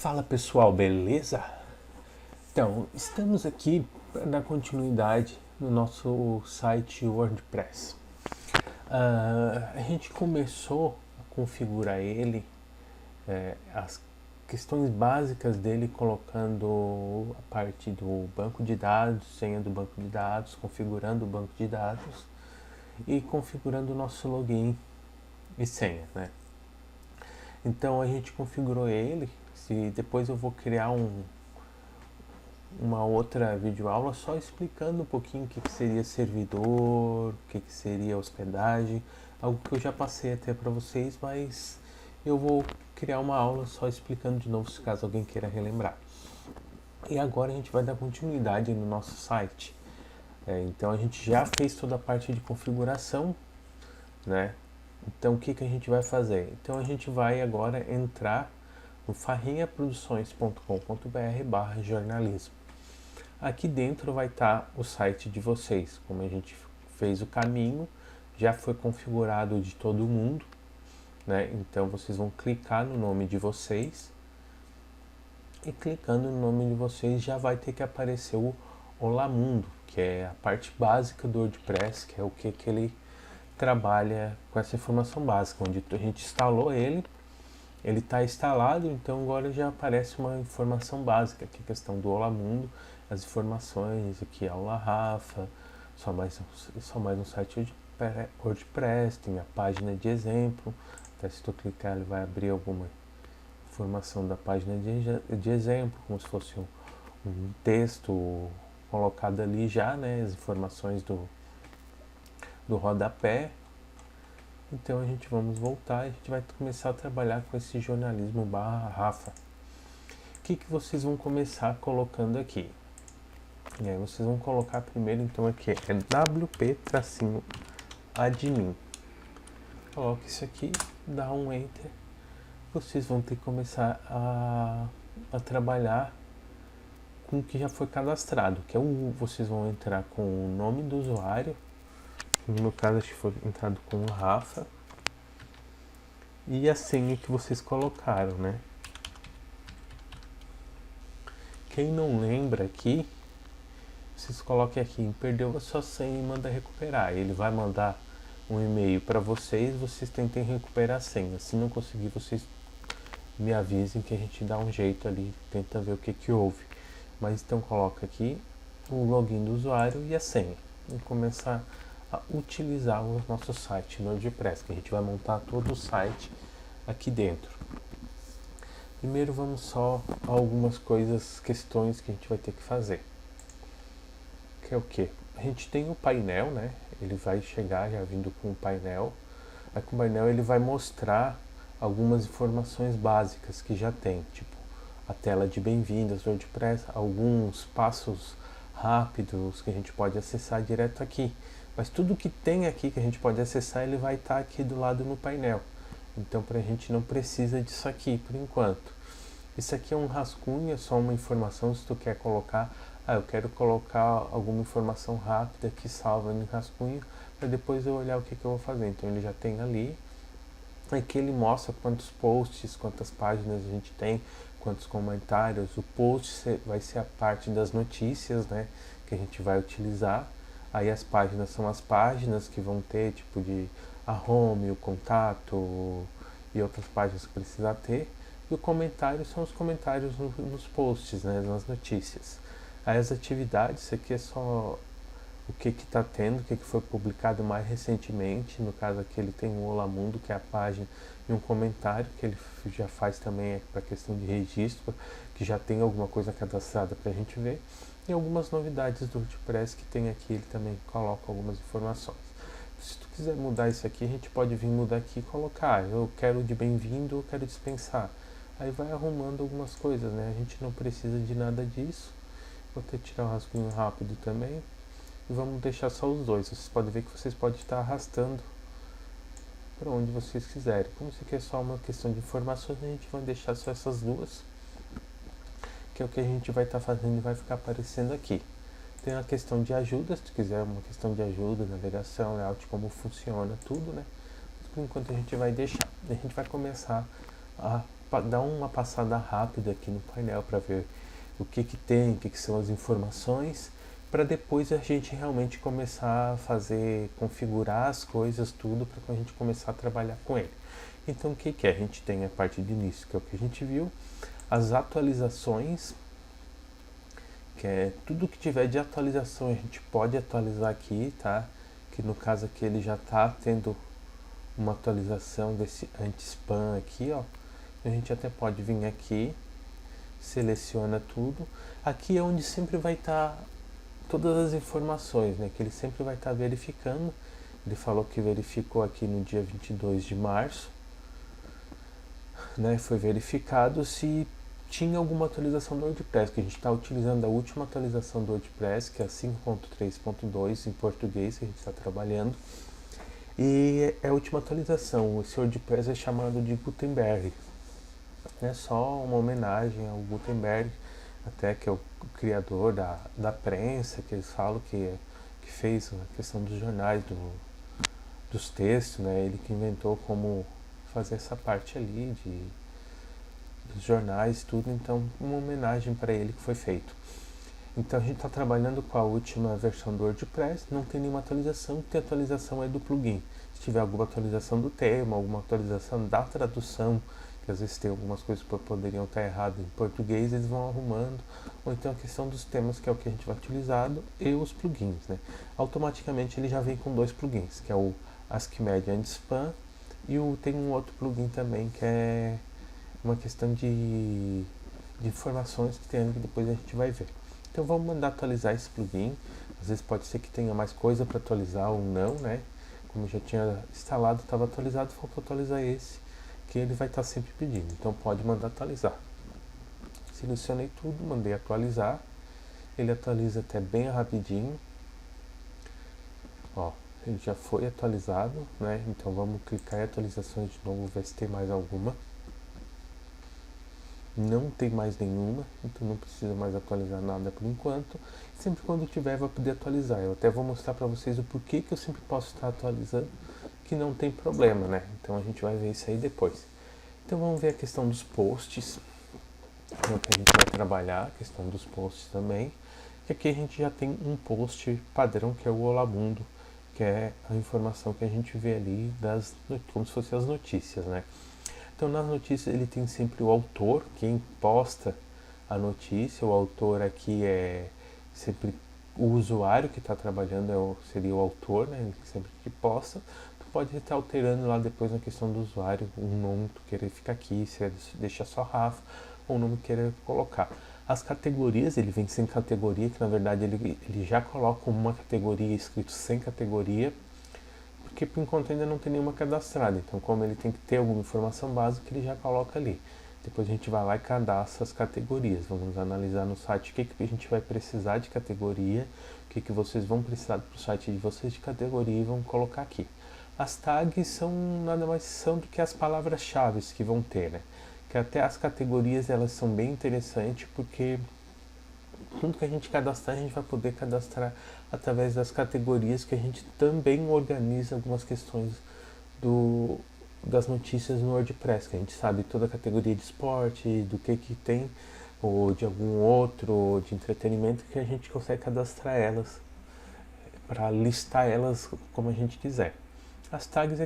Fala pessoal, beleza? Então, estamos aqui para dar continuidade no nosso site WordPress. A gente começou a configurar ele, as questões básicas dele, colocando a parte do banco de dados, senha do banco de dados, configurando o banco de dados e configurando o nosso login e senha, né? Então a gente configurou ele. Depois eu vou criar uma outra videoaula só explicando um pouquinho o que seria servidor, o que seria hospedagem, algo que eu já passei até para vocês, mas eu vou criar uma aula só explicando de novo, se caso alguém queira relembrar. E agora a gente vai dar continuidade no nosso site. Então a gente já fez toda a parte de configuração, né? Então o que a gente vai fazer? Então a gente vai agora entrar no farrinhaproduções.com.br/jornalismo. Aqui dentro vai estar o site de vocês, como a gente fez o caminho, já foi configurado de todo mundo, né? Então vocês vão clicar no nome de vocês e clicando no nome de vocês já vai ter que aparecer o Olá Mundo, que é a parte básica do WordPress, que é o que ele trabalha com essa informação básica, onde a gente instalou ele está instalado, então agora já aparece uma informação básica, que é a questão do Olá Mundo, as informações aqui, aula Rafa, só mais um site WordPress, tem a página de exemplo, até se tu clicar ele vai abrir alguma informação da página de exemplo, como se fosse um texto colocado ali já, né, as informações do rodapé. Então a gente vamos voltar e a gente vai começar a trabalhar com esse jornalismo /Rafa. O que vocês vão começar colocando aqui? E aí vocês vão colocar primeiro, então aqui é wp-admin. Coloca isso aqui, dá um enter. Vocês vão ter que começar a trabalhar com o que já foi cadastrado, que é vocês vão entrar com o nome do usuário. No meu caso, acho que foi entrado com o Rafa. E a senha que vocês colocaram, né? Quem não lembra aqui, vocês coloquem aqui, perdeu a sua senha e manda recuperar. Ele vai mandar um e-mail para vocês tentem recuperar a senha. Se não conseguir, vocês me avisem que a gente dá um jeito ali, tenta ver o que houve. Mas então coloca aqui o login do usuário e a senha. E começar a utilizar o nosso site no WordPress, que a gente vai montar todo o site aqui dentro. Primeiro vamos só a algumas questões que a gente vai ter que fazer. Que é o que? A gente tem o painel, né? Ele vai chegar já vindo com o painel. Aí com o painel ele vai mostrar algumas informações básicas que já tem, tipo a tela de bem-vindas do WordPress, alguns passos rápidos que a gente pode acessar direto aqui. Mas tudo que tem aqui que a gente pode acessar, ele vai estar aqui do lado no painel. Então a gente não precisa disso aqui por enquanto. Isso aqui é um rascunho, é só uma informação. Se tu quer colocar, eu quero colocar alguma informação rápida que salva no rascunho, para depois eu olhar o que eu vou fazer. Então ele já tem ali. Aqui ele mostra quantos posts, quantas páginas a gente tem, quantos comentários. O post vai ser a parte das notícias, né, que a gente vai utilizar. Aí as páginas são as páginas que vão ter, tipo de a home, o contato e outras páginas que precisa ter. E o comentário são os comentários nos posts, né, nas notícias. Aí as atividades, isso aqui é só o que está tendo, o que foi publicado mais recentemente. No caso aqui ele tem o Olá Mundo, que é a página, e um comentário que ele já faz também para questão de registro, que já tem alguma coisa cadastrada para a gente ver. E algumas novidades do WordPress que tem aqui, ele também coloca algumas informações. Se tu quiser mudar isso aqui, a gente pode vir mudar aqui e colocar, eu quero de bem-vindo, eu quero dispensar. Aí vai arrumando algumas coisas, né? A gente não precisa de nada disso. Vou até tirar um rascunho rápido também. E vamos deixar só os dois. Vocês podem ver que vocês podem estar arrastando para onde vocês quiserem. Como isso aqui é só uma questão de informações, a gente vai deixar só essas duas, que é o que a gente vai estar fazendo e vai ficar aparecendo aqui. Tem a questão de ajuda, se tu quiser uma questão de ajuda, navegação, layout, como funciona tudo, né? Mas por enquanto a gente vai deixar. A gente vai começar a dar uma passada rápida aqui no painel para ver o que tem, o que são as informações, para depois a gente realmente começar a fazer, configurar as coisas, tudo, para a gente começar a trabalhar com ele. Então o que é? A gente tem a parte de início, que é o que a gente viu, as atualizações, que é tudo que tiver de atualização a gente pode atualizar aqui, tá? Que no caso aqui ele já está tendo uma atualização desse anti-spam aqui, ó. A gente até pode vir aqui, seleciona tudo. Aqui é onde sempre vai estar todas as informações, né? Que ele sempre vai estar verificando. Ele falou que verificou aqui no dia 22 de março, né? Foi verificado se tinha alguma atualização do WordPress, que a gente está utilizando a última atualização do WordPress, que é a 5.3.2 em português, que a gente está trabalhando. E é a última atualização. Esse WordPress é chamado de Gutenberg. É só uma homenagem ao Gutenberg, até que é o criador da prensa, que eles falam que fez a questão dos jornais, dos textos, né? Ele que inventou como fazer essa parte ali dos jornais, tudo. Então, uma homenagem para ele que foi feito. Então a gente está trabalhando com a última versão do WordPress, não tem nenhuma atualização, tem atualização é do plugin. Se tiver alguma atualização do tema, alguma atualização da tradução, que às vezes tem algumas coisas que poderiam estar erradas em português, eles vão arrumando, ou então a questão dos temas, que é o que a gente vai utilizando, e os plugins, né? Automaticamente ele já vem com 2 plugins, que é o AskMedia Anti-Spam, e tem um outro plugin também, que é uma questão de informações que tem, que depois a gente vai ver. Então vamos mandar atualizar esse plugin. Às vezes pode ser que tenha mais coisa para atualizar ou não, né? Como eu já tinha instalado, estava atualizado, faltou atualizar esse, que ele vai estar sempre pedindo. Então pode mandar atualizar. Selecionei tudo, mandei atualizar. Ele atualiza até bem rapidinho. Ó, ele já foi atualizado, né? Então vamos clicar em atualizações de novo, ver se tem mais alguma. Não tem mais nenhuma, então não precisa mais atualizar nada por enquanto. Sempre quando tiver vai poder atualizar. Eu até vou mostrar para vocês o porquê que eu sempre posso estar atualizando, que não tem problema, né? Então a gente vai ver isso aí depois. Então vamos ver a questão dos posts, que é o que a gente vai trabalhar, a questão dos posts também. E aqui a gente já tem um post padrão, que é o Olá Mundo, que é a informação que a gente vê ali, como se fossem as notícias, né? Então, nas notícias ele tem sempre o autor, quem posta a notícia. O autor aqui é sempre o usuário que está trabalhando, seria o autor, né? Ele sempre que posta. Tu pode estar alterando lá depois na questão do usuário, um nome tu querer ficar aqui, se deixa só Rafa, ou um nome que querer colocar. As categorias, ele vem sem categoria, que na verdade ele já coloca uma categoria escrito sem categoria, porque por enquanto ainda não tem nenhuma cadastrada. Então, como ele tem que ter alguma informação básica, ele já coloca ali. Depois a gente vai lá e cadastra as categorias. Vamos analisar no site o que a gente vai precisar de categoria, o que vocês vão precisar para o site de vocês de categoria, e vão colocar aqui. As tags são nada mais são do que as palavras-chave que vão ter, né? Que até as categorias elas são bem interessantes, porque tudo que a gente cadastrar, a gente vai poder cadastrar através das categorias, que a gente também organiza algumas questões das notícias no WordPress, que a gente sabe toda a categoria de esporte, do que tem, ou de algum outro, de entretenimento, que a gente consegue cadastrar elas, para listar elas como a gente quiser. As tags,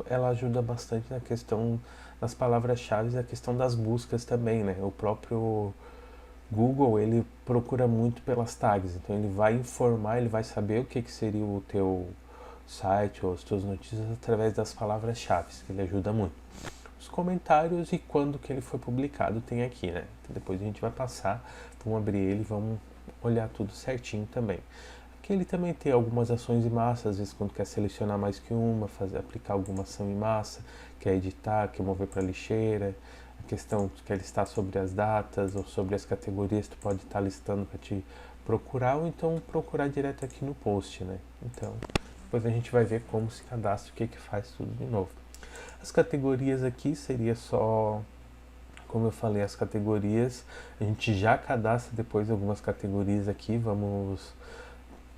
ela ajuda bastante na questão das palavras-chave, a questão das buscas também, né? O próprio Google, ele procura muito pelas tags, então ele vai informar, ele vai saber o que seria o teu site ou as tuas notícias através das palavras-chave, que ele ajuda muito. Os comentários e quando que ele foi publicado tem aqui, né? Então depois a gente vai passar, vamos abrir ele, vamos olhar tudo certinho também. Aqui ele também tem algumas ações em massa, às vezes quando quer selecionar mais que uma, aplicar alguma ação em massa, quer editar, quer mover para lixeira. A questão que quer listar sobre as datas ou sobre as categorias, tu pode estar listando para te procurar, ou então procurar direto aqui no post, né? Então, depois a gente vai ver como se cadastra, o que faz tudo de novo. As categorias aqui seria só, como eu falei, as categorias, a gente já cadastra depois algumas categorias aqui, vamos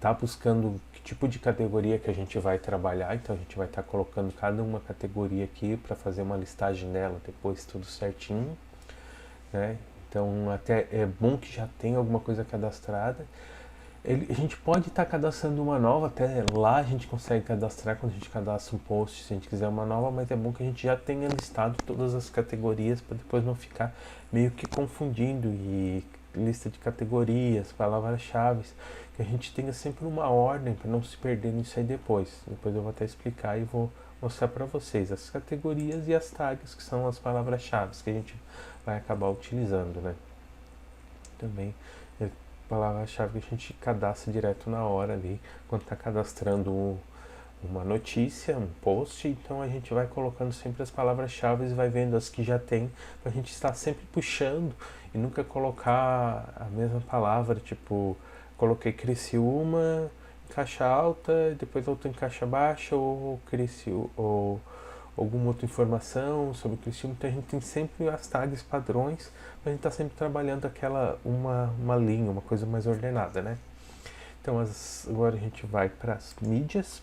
tá buscando que tipo de categoria que a gente vai trabalhar, então a gente vai estar colocando cada uma categoria aqui para fazer uma listagem dela depois tudo certinho, né? Então até é bom que já tem alguma coisa cadastrada. A gente pode estar cadastrando uma nova, até lá a gente consegue cadastrar quando a gente cadastra um post, se a gente quiser uma nova, mas é bom que a gente já tenha listado todas as categorias para depois não ficar meio que confundindo e lista de categorias, palavras-chave, que a gente tenha sempre uma ordem para não se perder nisso aí depois. Depois eu vou até explicar e vou mostrar para vocês as categorias e as tags, que são as palavras-chave que a gente vai acabar utilizando, né? Também palavra-chave que a gente cadastra direto na hora ali, quando está cadastrando uma notícia, um post, então a gente vai colocando sempre as palavras-chave e vai vendo as que já tem, para a gente estar sempre puxando e nunca colocar a mesma palavra, tipo, coloquei Criciúma em caixa alta, depois outra em caixa baixa, ou Criciúma, ou alguma outra informação sobre o Criciúma, então a gente tem sempre as tags padrões, a gente está sempre trabalhando uma linha, uma coisa mais ordenada, né? Então agora a gente vai para as mídias.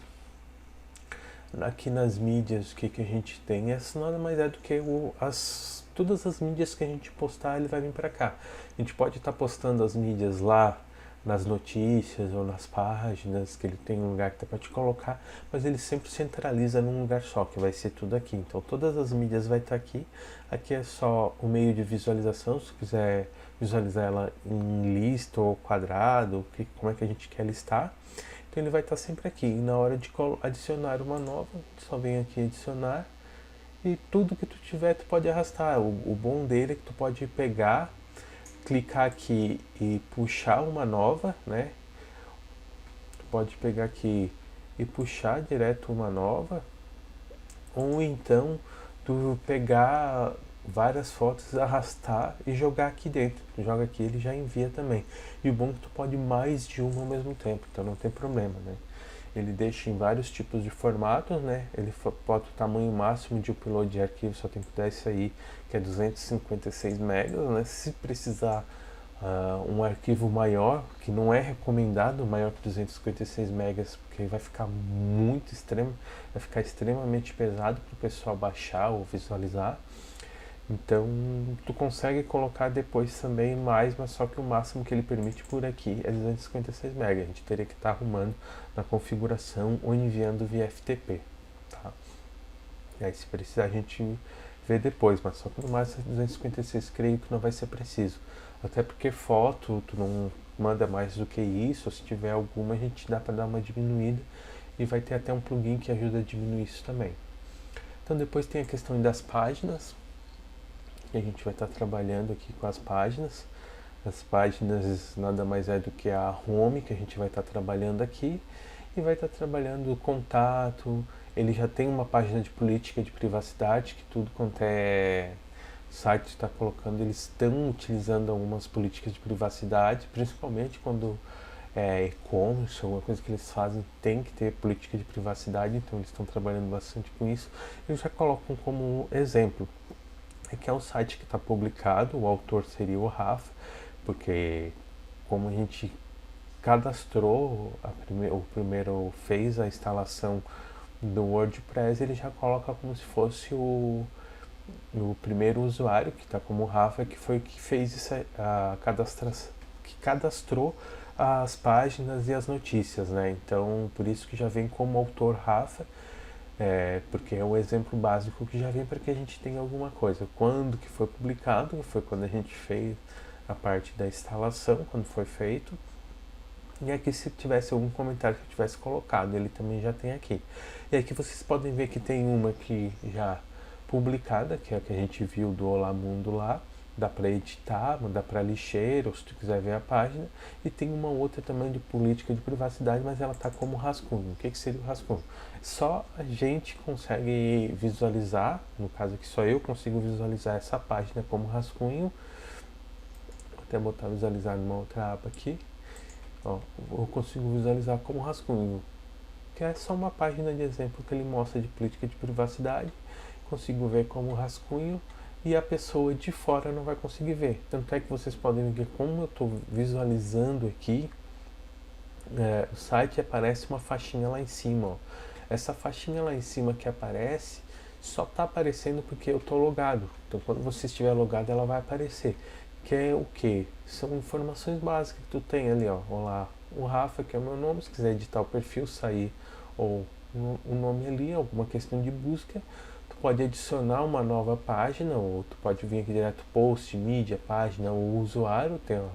Aqui nas mídias, o que a gente tem? Essa nada mais é do que todas as mídias que a gente postar, ele vai vir para cá. A gente pode estar postando as mídias lá nas notícias ou nas páginas, que ele tem um lugar que dá para te colocar, mas ele sempre centraliza num lugar só, que vai ser tudo aqui. Então todas as mídias vai estar aqui. Aqui é só o meio de visualização, se quiser visualizar ela em lista ou quadrado, como é que a gente quer listar. Então ele vai estar sempre aqui. E na hora de adicionar uma nova, só vem aqui adicionar. E tudo que tu tiver, tu pode arrastar. O bom dele é que tu pode pegar, clicar aqui e puxar uma nova, né? Tu pode pegar aqui e puxar direto uma nova. Ou então tu pegar várias fotos, arrastar e jogar aqui dentro. Tu joga aqui, ele já envia também. E o bom é que tu pode mais de uma ao mesmo tempo, então não tem problema, né? Ele deixa em vários tipos de formatos, né? Ele bota o tamanho máximo de upload de arquivo, só tem que dar isso aí, que é 256 megas, né? Se precisar um arquivo maior, que não é recomendado, maior que 256 megas, porque vai ficar muito extremo, vai ficar extremamente pesado para o pessoal baixar ou visualizar. Então tu consegue colocar depois também mais, mas só que o máximo que ele permite por aqui é 256 MB. A gente teria que estar arrumando na configuração ou enviando via FTP, tá? E aí se precisar a gente vê depois, mas só que no máximo 256 creio que não vai ser preciso. Até porque foto tu não manda mais do que isso, ou se tiver alguma a gente dá para dar uma diminuída e vai ter até um plugin que ajuda a diminuir isso também. Então depois tem a questão das páginas. E a gente vai estar trabalhando aqui com as páginas. As páginas nada mais é do que a home que a gente vai estar trabalhando aqui. E vai estar trabalhando o contato. Ele já tem uma página de política de privacidade, que tudo quanto é site está colocando, eles estão utilizando algumas políticas de privacidade, principalmente quando é e-commerce, alguma coisa que eles fazem, tem que ter política de privacidade, então eles estão trabalhando bastante com isso. Eles já colocam como exemplo. Aqui é um site que está publicado, o autor seria o Rafa, porque como a gente cadastrou, o primeiro fez a instalação do WordPress, ele já coloca como se fosse o primeiro usuário, que está como Rafa, que foi o que fez que cadastrou as páginas e as notícias, né? Então, por isso que já vem como autor Rafa, porque é o exemplo básico que já vem para que a gente tenha alguma coisa. Quando que foi publicado, foi quando a gente fez a parte da instalação, quando foi feito. E aqui se tivesse algum comentário que eu tivesse colocado, ele também já tem aqui. E aqui vocês podem ver que tem uma aqui já publicada, que é a que a gente viu do Olá Mundo lá. Dá para editar, mandar para lixeiro, se tu quiser ver a página. E tem uma outra também de política de privacidade, mas ela está como rascunho. O que seria o rascunho? Só a gente consegue visualizar, no caso aqui só eu consigo visualizar essa página como rascunho. Vou até botar visualizar numa outra aba aqui. Ó, eu consigo visualizar como rascunho, que é só uma página de exemplo que ele mostra de política de privacidade. Consigo ver como rascunho e a pessoa de fora não vai conseguir ver. Tanto é que vocês podem ver como eu estou visualizando aqui o site aparece uma faixinha lá em cima, ó. Essa faixinha lá em cima que aparece só está aparecendo porque eu estou logado. Então quando você estiver logado ela vai aparecer. Que é o que? São informações básicas que tu tem ali, ó. Olá, o Rafa, que é o meu nome, se quiser editar o perfil, sair ou o nome ali, alguma questão de busca, tu pode adicionar uma nova página, ou tu pode vir aqui direto post, mídia, página, o usuário, tem, ó,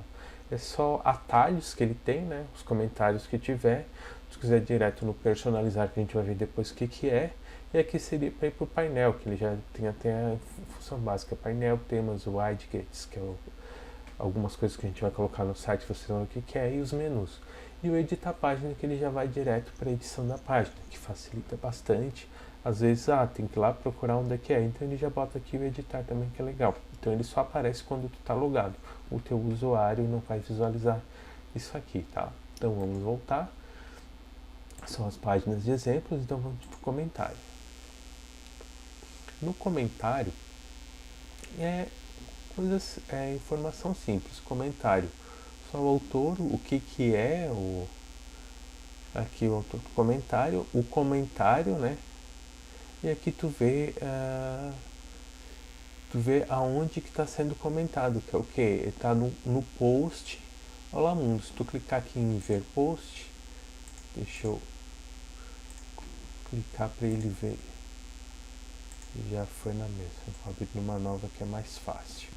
é só atalhos que ele tem, né? Os comentários que tiver. Se quiser direto no personalizar, que a gente vai ver depois o que é. E aqui seria para ir para o painel, que ele já tem até a função básica: painel, temas, widgets, que é algumas coisas que a gente vai colocar no site, vocês vão ver o que é, e os menus. E o editar página, que ele já vai direto para a edição da página, que facilita bastante. Às vezes, tem que ir lá procurar onde é que é, então ele já bota aqui o editar também, que é legal. Então ele só aparece quando tu está logado. O teu usuário não vai visualizar isso aqui, tá? Então vamos voltar. São as páginas de exemplos, então vamos para o comentário. No comentário informação simples. Comentário, só o autor, o que é aqui o autor do comentário, o comentário, né? E aqui tu vê aonde que está sendo comentado, que é o que? Está no post. Olá mundo, se tu clicar aqui em ver post, deixa eu clicar para ele ver. Já foi na mesma. Vou abrir numa nova que é mais fácil.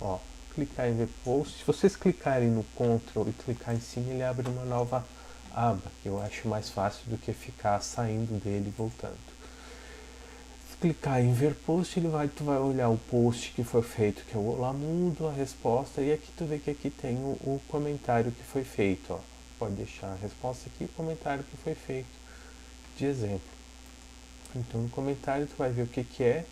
Ó, clicar em ver post. Se vocês clicarem no Ctrl e clicar em cima, ele abre uma nova aba, que eu acho mais fácil do que ficar saindo dele e voltando. Se clicar em ver post, tu vai olhar o post que foi feito, que é o Olá Mundo, a resposta, e aqui tu vê que aqui tem o comentário que foi feito. Ó. Pode deixar a resposta aqui e o comentário que foi feito de exemplo. Então no comentário tu vai ver o que é,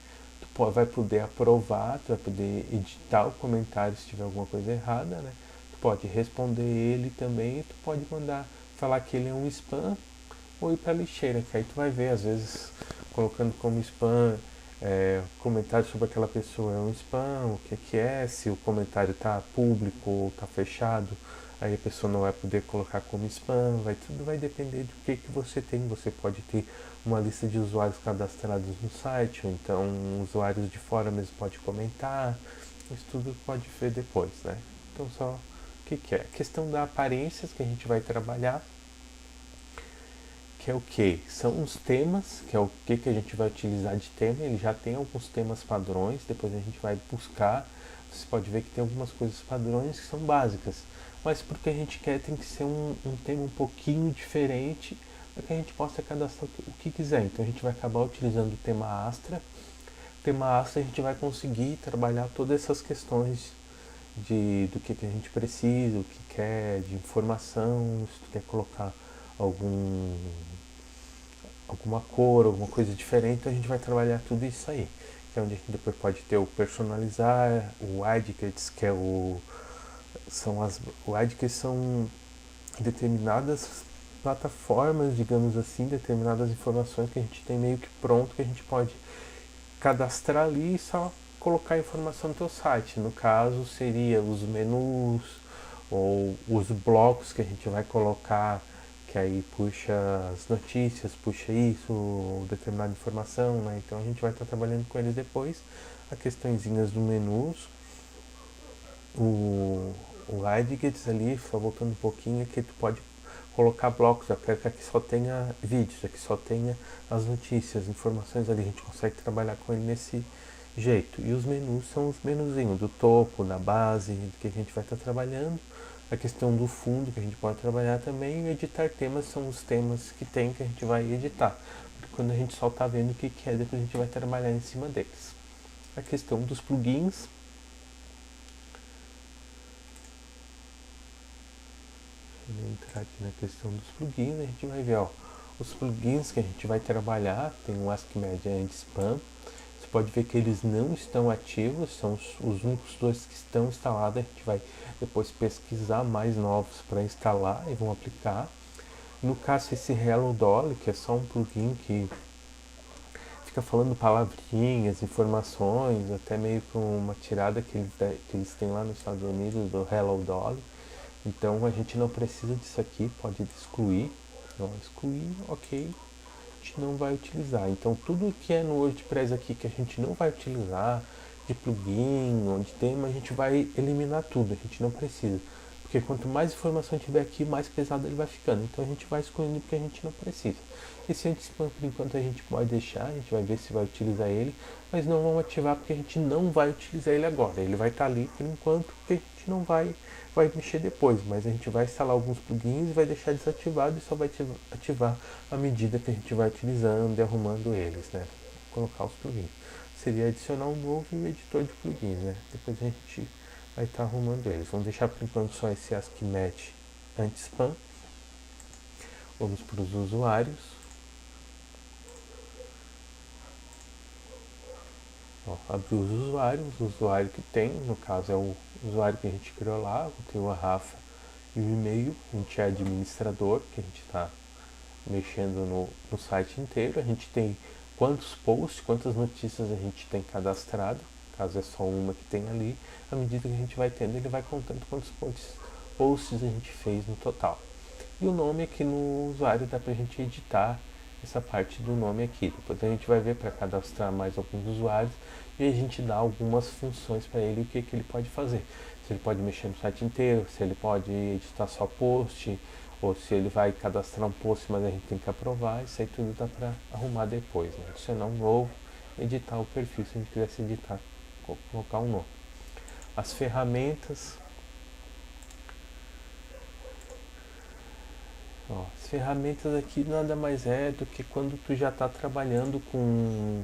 vai poder aprovar, tu vai poder editar o comentário se tiver alguma coisa errada, né? Tu pode responder ele também e tu pode mandar falar que ele é um spam ou ir para lixeira, que aí tu vai ver, às vezes, colocando como spam, comentário sobre aquela pessoa é um spam, o que é, se o comentário está público ou está fechado, aí a pessoa não vai poder colocar como spam, tudo vai depender do que você tem. Você pode ter uma lista de usuários cadastrados no site, ou então usuários de fora mesmo pode comentar, isso tudo pode ver depois, né? Então só o que é? A questão da aparência que a gente vai trabalhar, que é o que? São os temas, que é o que a gente vai utilizar de tema. Ele já tem alguns temas padrões, depois a gente vai buscar. Você pode ver que tem algumas coisas padrões que são básicas, mas porque a gente quer tem que ser um tema um pouquinho diferente para que a gente possa cadastrar o que quiser. Então a gente vai acabar utilizando o tema Astra. O tema Astra a gente vai conseguir trabalhar todas essas questões do que a gente precisa, o que quer, de informação, se tu quer colocar alguma cor, alguma coisa diferente, então a gente vai trabalhar tudo isso aí. Que é onde a gente depois pode ter o personalizar, o widgets, que é widgets são determinadas plataformas, digamos assim, determinadas informações que a gente tem meio que pronto, que a gente pode cadastrar ali e só colocar a informação no teu site. No caso, seria os menus ou os blocos que a gente vai colocar, que aí puxa as notícias, puxa isso, ou determinada informação, né? Então a gente vai estar trabalhando com eles depois. As questõezinhas do menus, o widgets ali, só voltando um pouquinho, que tu pode colocar blocos, eu quero que aqui só tenha vídeos, aqui só tenha as notícias, informações ali, a gente consegue trabalhar com ele nesse jeito. E os menus são os menuzinhos do topo, da base, do que a gente vai estar trabalhando. A questão do fundo, que a gente pode trabalhar também. E editar temas são os temas que tem que a gente vai editar. Porque quando a gente só está vendo o que é, depois a gente vai trabalhar em cima deles. A questão dos plugins. Vou entrar aqui na questão dos plugins, a gente vai ver, ó, os plugins que a gente vai trabalhar. Tem o AskMedia Anti-Spam. Você pode ver que eles não estão ativos, são os únicos dois que estão instalados. A gente vai depois pesquisar mais novos para instalar e vão aplicar. No caso, esse Hello Dolly, que é só um plugin que fica falando palavrinhas, informações, até meio com uma tirada que eles têm lá nos Estados Unidos do Hello Dolly. Então a gente não precisa disso aqui, pode excluir. Ó, excluir, ok, a gente não vai utilizar. Então tudo que é no WordPress aqui que a gente não vai utilizar, de plugin ou de tema, a gente vai eliminar tudo, a gente não precisa. Porque quanto mais informação tiver aqui, mais pesado ele vai ficando. Então a gente vai excluindo porque a gente não precisa. Esse anti-spam, por enquanto, a gente pode deixar, a gente vai ver se vai utilizar ele, mas não vamos ativar porque a gente não vai utilizar ele agora. Ele vai estar ali por enquanto porque a gente não vai mexer depois, mas a gente vai instalar alguns plugins e vai deixar desativado e só vai ativar à medida que a gente vai utilizando e arrumando eles, né? Vou colocar os plugins. Seria adicionar um novo editor de plugins, né? Depois a gente vai estar arrumando eles. Vamos deixar por enquanto só esse ASCII-Match anti-spam. Vamos para os usuários. Ó, abrir os usuários, o usuário que tem, no caso é o usuário que a gente criou lá, tem o Rafa e o e-mail, a gente é administrador, que a gente está mexendo no site inteiro, a gente tem quantos posts, quantas notícias a gente tem cadastrado, caso é só uma que tem ali, à medida que a gente vai tendo, ele vai contando quantos posts a gente fez no total. E o nome aqui no usuário dá pra gente editar essa parte do nome aqui. Depois a gente vai ver para cadastrar mais alguns usuários e a gente dá algumas funções para ele, o que ele pode fazer. Se ele pode mexer no site inteiro, se ele pode editar só post, ou se ele vai cadastrar um post, mas a gente tem que aprovar. Isso aí tudo dá para arrumar depois, né? Adicionar um novo, editar o perfil, se a gente quisesse editar, colocar um nome. As ferramentas. Ó, as ferramentas aqui nada mais é do que quando tu já está trabalhando com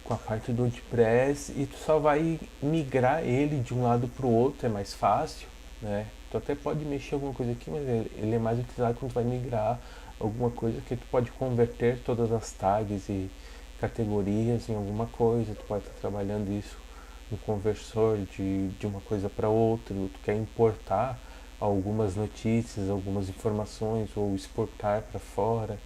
a parte do WordPress e tu só vai migrar ele de um lado para o outro, é mais fácil, né? Tu até pode mexer alguma coisa aqui, mas ele é mais utilizado quando tu vai migrar alguma coisa que tu pode converter todas as tags e categorias em alguma coisa, tu pode estar trabalhando isso no conversor de uma coisa para outra, tu quer importar algumas notícias, algumas informações ou exportar para fora,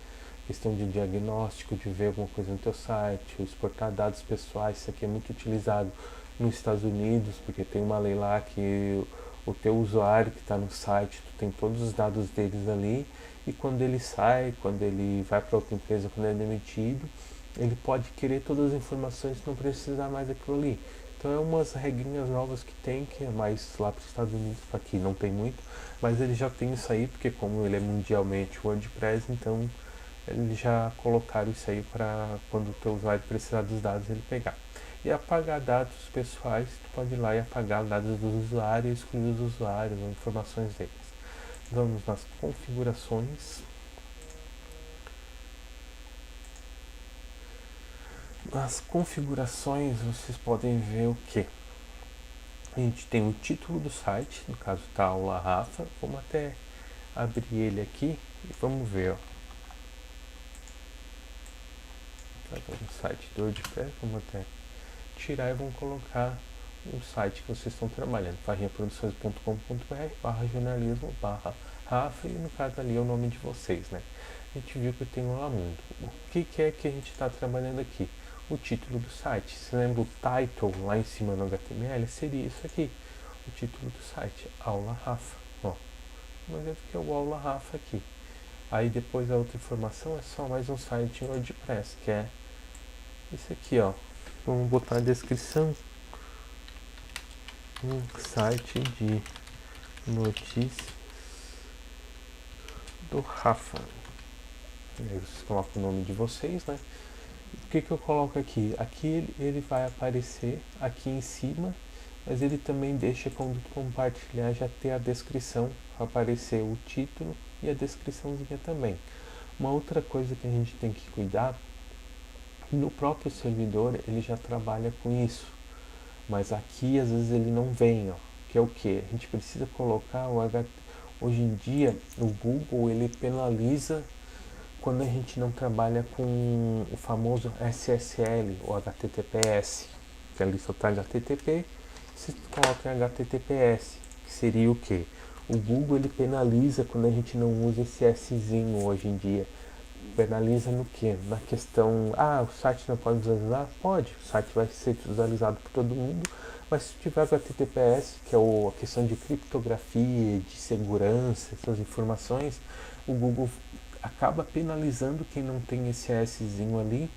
questão de diagnóstico, de ver alguma coisa no teu site, ou exportar dados pessoais. Isso aqui é muito utilizado nos Estados Unidos, porque tem uma lei lá que o teu usuário que está no site, tu tem todos os dados deles ali, e quando ele sai, quando ele vai para outra empresa, quando ele é demitido, ele pode querer todas as informações e não precisar mais daquilo ali. Então é umas regrinhas novas que tem, que é mais lá para os Estados Unidos, aqui não tem muito, mas ele já tem isso aí, porque como ele é mundialmente WordPress, então eles já colocaram isso aí para quando o teu usuário precisar dos dados ele pegar. E apagar dados pessoais, tu pode ir lá e apagar dados dos usuários, excluir os usuários ou informações deles. Vamos nas configurações. Nas configurações vocês podem ver o que? A gente tem o título do site, no caso tá aula Rafa. Vamos até abrir ele aqui e vamos ver, ó. Tá no site do WordPress, vamos até tirar e vamos colocar o site que vocês estão trabalhando, parrinhaproduções.com.br/jornalismo Rafa, e no caso ali é o nome de vocês, né? A gente viu que tem um Lamundo. O que é que a gente está trabalhando aqui? O título do site. Você lembra o title lá em cima no HTML? Seria isso aqui, o título do site, Aula Rafa. Ó, mas é que é o Aula Rafa aqui. Aí depois a outra informação é só mais um site em WordPress, que é isso aqui, ó. Vamos botar na descrição um site de notícias do Rafa. E aí vocês colocam o nome de vocês, né? O que eu coloco aqui? Aqui ele vai aparecer aqui em cima, mas ele também deixa, quando tu compartilhar, já ter a descrição, aparecer o título e a descriçãozinha também. Uma outra coisa que a gente tem que cuidar, no próprio servidor ele já trabalha com isso, mas aqui às vezes ele não vem, ó, que é o que? A gente precisa colocar o hoje em dia o Google ele penaliza quando a gente não trabalha com o famoso SSL ou HTTPS, que ali só está HTTP, você coloca em HTTPS, que seria o que? O Google ele penaliza quando a gente não usa esse Szinho hoje em dia. Penaliza no que? Na questão, o site não pode visualizar? Pode, o site vai ser visualizado por todo mundo, Mas se tiver HTTPS, que é a questão de criptografia, de segurança, essas informações, o Google acaba penalizando quem não tem esse Szinho ali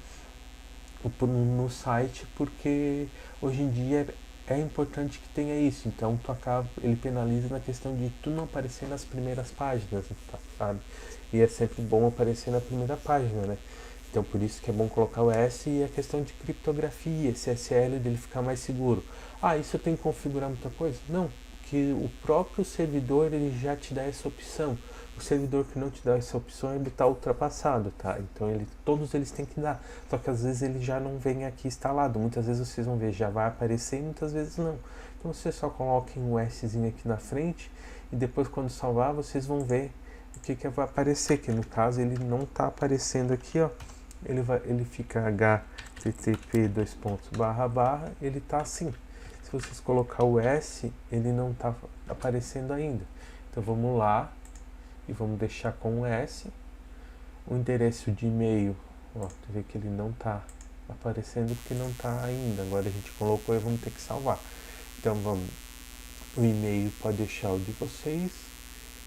no site, porque hoje em dia é importante que tenha isso. Então ele penaliza na questão de tu não aparecer nas primeiras páginas, sabe? E é sempre bom aparecer na primeira página, né? Então por isso que é bom colocar o S, e a questão de criptografia, esse SSL dele ficar mais seguro. Ah, isso eu tenho que configurar muita coisa? Não, que o próprio servidor ele já te dá essa opção. O servidor que não te dá essa opção, ele está ultrapassado, tá? Então todos eles têm que dar. Só que às vezes ele já não vem aqui instalado. Muitas vezes vocês vão ver, já vai aparecer, e muitas vezes não. Então vocês só coloquem o Szinho aqui na frente, e depois quando salvar, vocês vão ver o que vai aparecer, que no caso ele não está aparecendo aqui, ó. Ele fica http ele tá assim. Se vocês colocar o S, ele não está aparecendo ainda. Então vamos lá e vamos deixar com o S. O endereço de e-mail, ó, tu vê que ele não está aparecendo porque não está ainda. Agora a gente colocou e vamos ter que salvar. Então vamos, o e-mail pode deixar o de vocês.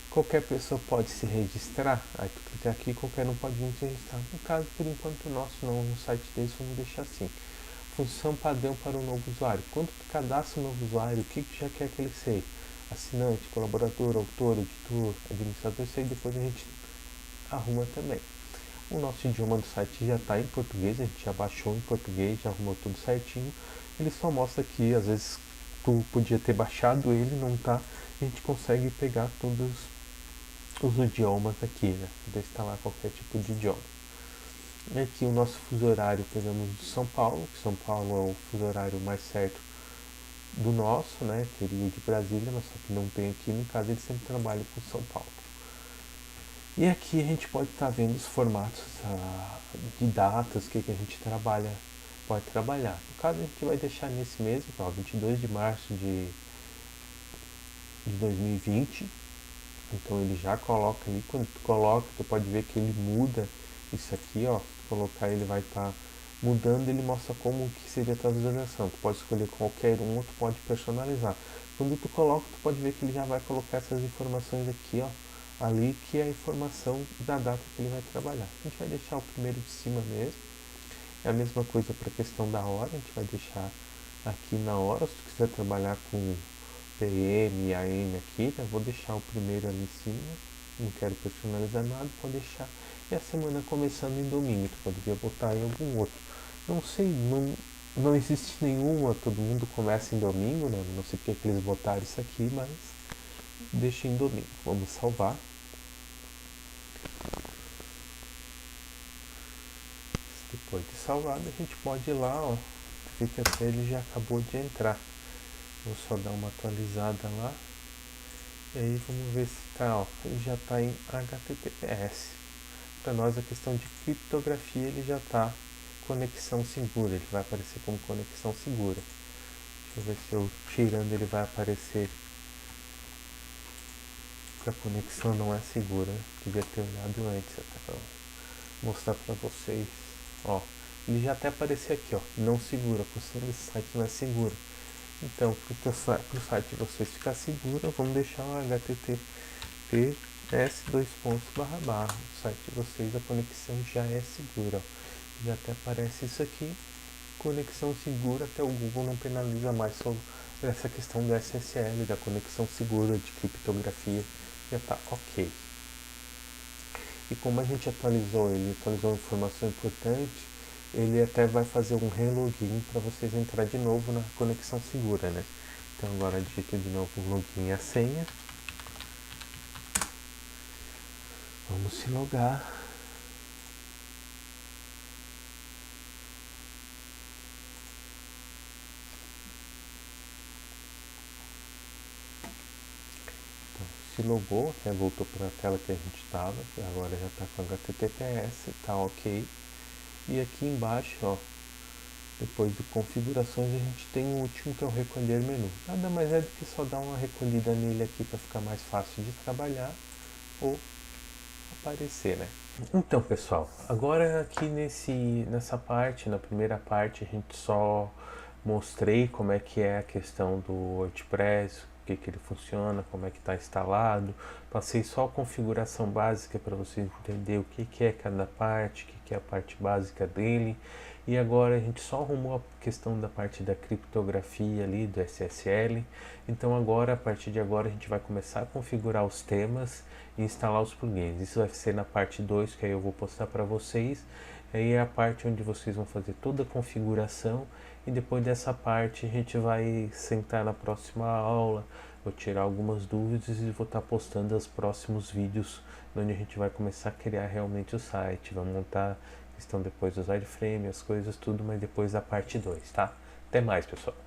Qualquer pessoa pode se registrar. Aí tu clica aqui, qualquer um pode vir se registrar. No caso, por enquanto, o nosso não, no site deles, vamos deixar assim. Função padrão para o novo usuário. Quando tu cadastra um novo usuário, o que tu já quer que ele seja? Assinante, colaborador, autor, editor, administrador, isso aí depois a gente arruma também. O nosso idioma do site já está em português, a gente já baixou em português, já arrumou tudo certinho. Ele só mostra que às vezes tu podia ter baixado ele, não tá, a gente consegue pegar todos os idiomas aqui, né? Poder instalar qualquer tipo de idioma. E aqui o nosso fuso horário pegamos de São Paulo, que São Paulo é o fuso horário mais certo do nosso, né? Teria de Brasília, mas só que não tem aqui, no caso ele sempre trabalha com São Paulo. E aqui a gente pode estar vendo os formatos de datas, o que a gente pode trabalhar. No caso a gente vai deixar nesse mês, ó, 22 de março de 2020. Então ele já coloca ali, quando tu coloca, tu pode ver que ele muda isso aqui, ó. Se tu colocar, ele vai estar mudando, ele mostra como que seria a tua visualização. Tu pode escolher qualquer um ou tu pode personalizar. Quando tu coloca, tu pode ver que ele já vai colocar essas informações aqui, ó, ali, que é a informação da data que ele vai trabalhar. A gente vai deixar o primeiro de cima mesmo. É a mesma coisa para a questão da hora, a gente vai deixar aqui na hora. Se tu quiser trabalhar com PM e AM aqui, né? Vou deixar o primeiro ali em cima, não quero personalizar nada, pode deixar. E a semana começando em domingo, tu poderia botar em algum outro. Não sei, não existe nenhuma, todo mundo começa em domingo, né? Não sei porque que eles botaram isso aqui, mas deixa em domingo. Vamos salvar. Depois de salvado, a gente pode ir lá, ó. Vê que até ele já acabou de entrar. Vou só dar uma atualizada lá. E aí vamos ver se tá, ó, ele já está em HTTPS. Para nós a questão de criptografia ele já está conexão segura, ele vai aparecer como conexão segura. Deixa eu ver se eu tirando ele vai aparecer que a conexão não é segura. Devia ter olhado antes até para mostrar para vocês. Ó, ele já até apareceu aqui, ó, não segura, a função desse site não é segura. Então, para o site de vocês ficar seguro, vamos deixar o https://. O site de vocês, a conexão já é segura. Já até aparece isso aqui, conexão segura, até o Google não penaliza mais sobre essa questão do SSL, da conexão segura, de criptografia, já está ok. E como a gente atualizou uma informação importante, ele até vai fazer um relogin para vocês entrar de novo na conexão segura, né? Então agora digita de novo o login e a senha. Vamos se logar. Então, se logou, até voltou para a tela que a gente estava, agora já está com HTTPS, está ok. E aqui embaixo, ó, depois de configurações, a gente tem o último, que é o recolher menu. Nada mais é do que só dar uma recolhida nele aqui para ficar mais fácil de trabalhar ou aparecer, né? Então, pessoal, agora aqui nessa parte, na primeira parte, a gente só mostrei como é que é a questão do WordPress, o que ele funciona, como é que está instalado. Passei só a configuração básica para vocês entenderem o que é cada parte, o que é a parte básica dele. E agora a gente só arrumou a questão da parte da criptografia ali, do SSL. Então agora, a partir de agora, a gente vai começar a configurar os temas e instalar os plugins. Isso vai ser na parte 2, que aí eu vou postar para vocês. Aí é a parte onde vocês vão fazer toda a configuração, e depois dessa parte a gente vai sentar na próxima aula, vou tirar algumas dúvidas e vou estar postando os próximos vídeos onde a gente vai começar a criar realmente o site, vai montar a questão depois dos wireframes, as coisas tudo, mas depois da parte 2, tá? Até mais, pessoal!